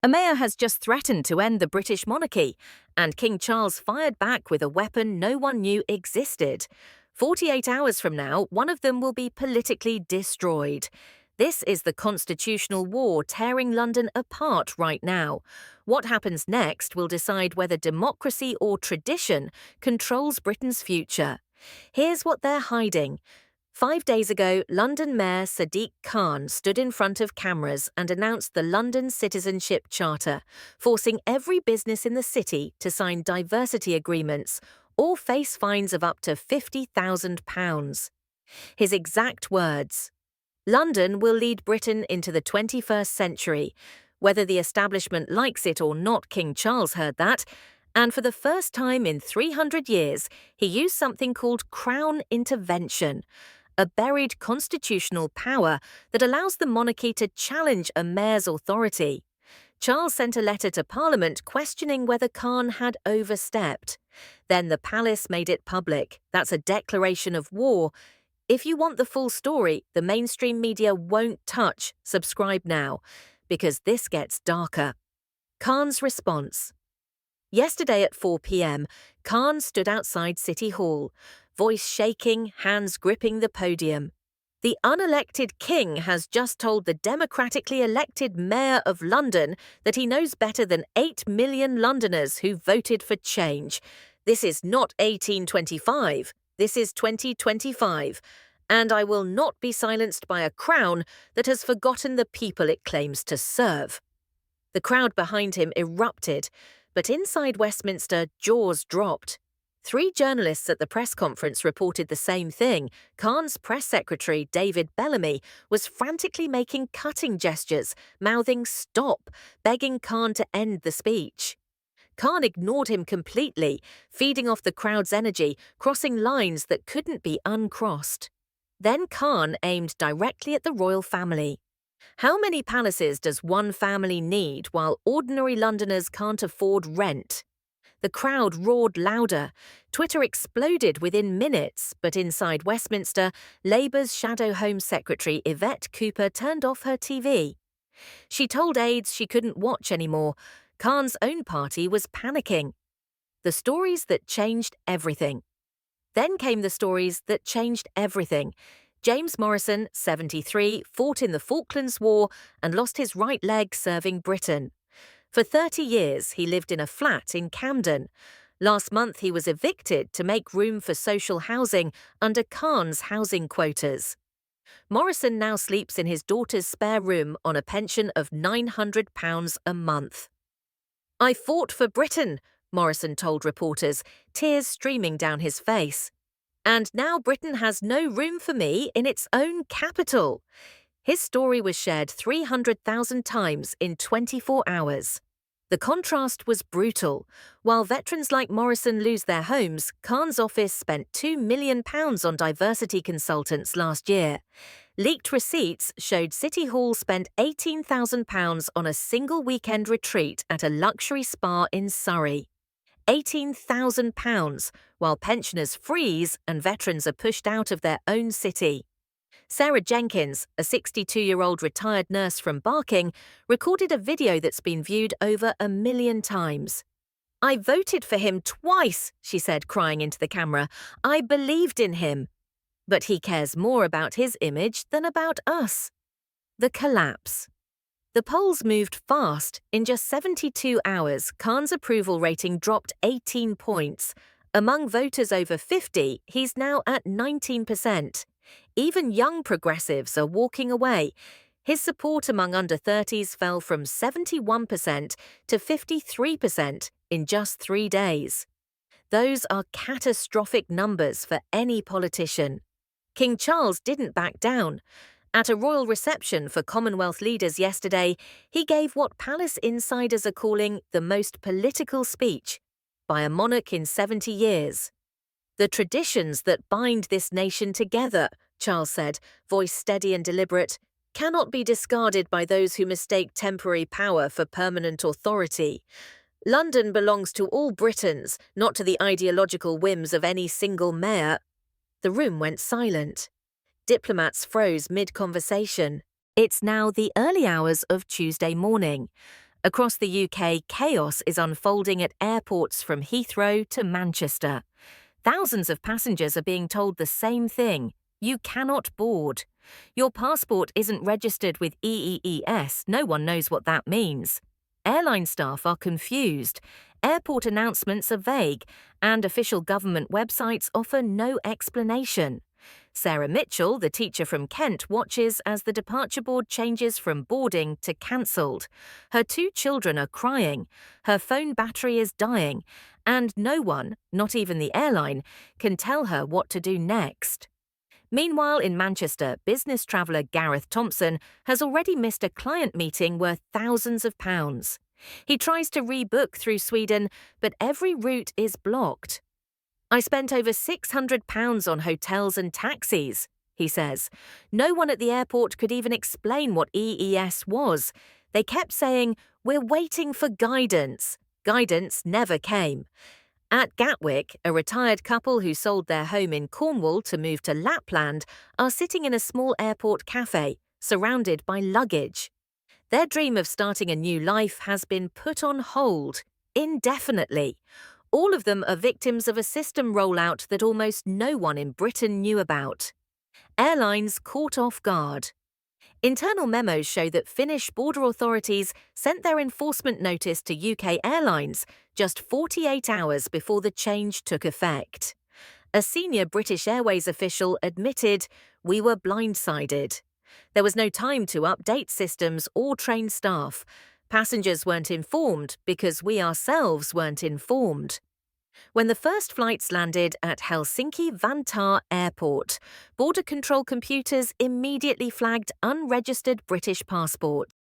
A mayor has just threatened to end the British monarchy, and King Charles fired back with a weapon no one knew existed. 48 hours from now, one of them will be politically destroyed. This is the constitutional war tearing London apart right now. What happens next will decide whether democracy or tradition controls Britain's future. Here's what they're hiding. 5 days ago, London Mayor Sadiq Khan stood in front of cameras and announced the London Citizenship Charter, forcing every business in the city to sign diversity agreements or face fines of up to £50,000. His exact words: "London will lead Britain into the 21st century. Whether the establishment likes it or not," King Charles heard that. And for the first time in 300 years, he used something called Crown intervention, a buried constitutional power that allows the monarchy to challenge a mayor's authority. Charles sent a letter to Parliament questioning whether Khan had overstepped. Then the palace made it public. That's a declaration of war. If you want the full story, the mainstream media won't touch. Subscribe now, because this gets darker. Khan's response. Yesterday at 4 p.m, Khan stood outside City Hall, voice shaking, hands gripping the podium. The unelected king has just told the democratically elected mayor of London that he knows better than 8 million Londoners who voted for change. This is not 1825, this is 2025, and I will not be silenced by a crown that has forgotten the people it claims to serve. The crowd behind him erupted, but inside Westminster, jaws dropped. 3 journalists at the press conference reported the same thing. Khan's press secretary, David Bellamy, was frantically making cutting gestures, mouthing "stop," begging Khan to end the speech. Khan ignored him completely, feeding off the crowd's energy, crossing lines that couldn't be uncrossed. Then Khan aimed directly at the royal family. How many palaces does one family need while ordinary Londoners can't afford rent? The crowd roared louder. Twitter exploded within minutes, but inside Westminster, Labour's Shadow Home Secretary Yvette Cooper turned off her TV. She told aides she couldn't watch anymore. Khan's own party was panicking. The stories that changed everything. Then came the stories that changed everything. James Morrison, 73, fought in the Falklands War and lost his right leg serving Britain. For 30 years, he lived in a flat in Camden. Last month, he was evicted to make room for social housing under Khan's housing quotas. Morrison now sleeps in his daughter's spare room on a pension of £900 a month. "I fought for Britain," Morrison told reporters, tears streaming down his face. "And now Britain has no room for me in its own capital." His story was shared 300,000 times in 24 hours. The contrast was brutal. While veterans like Morrison lose their homes, Khan's office spent £2 million on diversity consultants last year. Leaked receipts showed City Hall spent £18,000 on a single weekend retreat at a luxury spa in Surrey. £18,000, while pensioners freeze and veterans are pushed out of their own city. Sarah Jenkins, a 62-year-old retired nurse from Barking, recorded a video that's been viewed over 1 million times. "I voted for him twice," she said, crying into the camera. "I believed in him. But he cares more about his image than about us." The collapse. The polls moved fast. In just 72 hours, Khan's approval rating dropped 18 points. Among voters over 50, he's now at 19%. Even young progressives are walking away. His support among under-30s fell from 71% to 53% in just 3 days. Those are catastrophic numbers for any politician. King Charles didn't back down. At a royal reception for Commonwealth leaders yesterday, he gave what palace insiders are calling the most political speech by a monarch in 70 years. "The traditions that bind this nation together," Charles said, voice steady and deliberate, "cannot be discarded by those who mistake temporary power for permanent authority. London belongs to all Britons, not to the ideological whims of any single mayor." The room went silent. Diplomats froze mid-conversation. It's now the early hours of Tuesday morning. Across the UK, chaos is unfolding at airports from Heathrow to Manchester. Thousands of passengers are being told the same thing: you cannot board. Your passport isn't registered with EEES, no one knows what that means. Airline staff are confused, airport announcements are vague, and official government websites offer no explanation. Sarah Mitchell, the teacher from Kent, watches as the departure board changes from boarding to cancelled. Her 2 children are crying, her phone battery is dying, and no one, not even the airline, can tell her what to do next. Meanwhile, in Manchester, business traveller Gareth Thompson has already missed a client meeting worth thousands of pounds. He tries to rebook through Sweden, but every route is blocked. "I spent over £600 on hotels and taxis," he says. No one at the airport could even explain what EES was. They kept saying, "We're waiting for guidance." Guidance never came. At Gatwick, a retired couple who sold their home in Cornwall to move to Lapland are sitting in a small airport cafe, surrounded by luggage. Their dream of starting a new life has been put on hold, indefinitely. All of them are victims of a system rollout that almost no one in Britain knew about. Airlines caught off guard. Internal memos show that Finnish border authorities sent their enforcement notice to UK airlines just 48 hours before the change took effect. A senior British Airways official admitted, "We were blindsided." There was no time to update systems or train staff. Passengers weren't informed because we ourselves weren't informed. When the first flights landed at Helsinki-Vantaa Airport, border control computers immediately flagged unregistered British passports.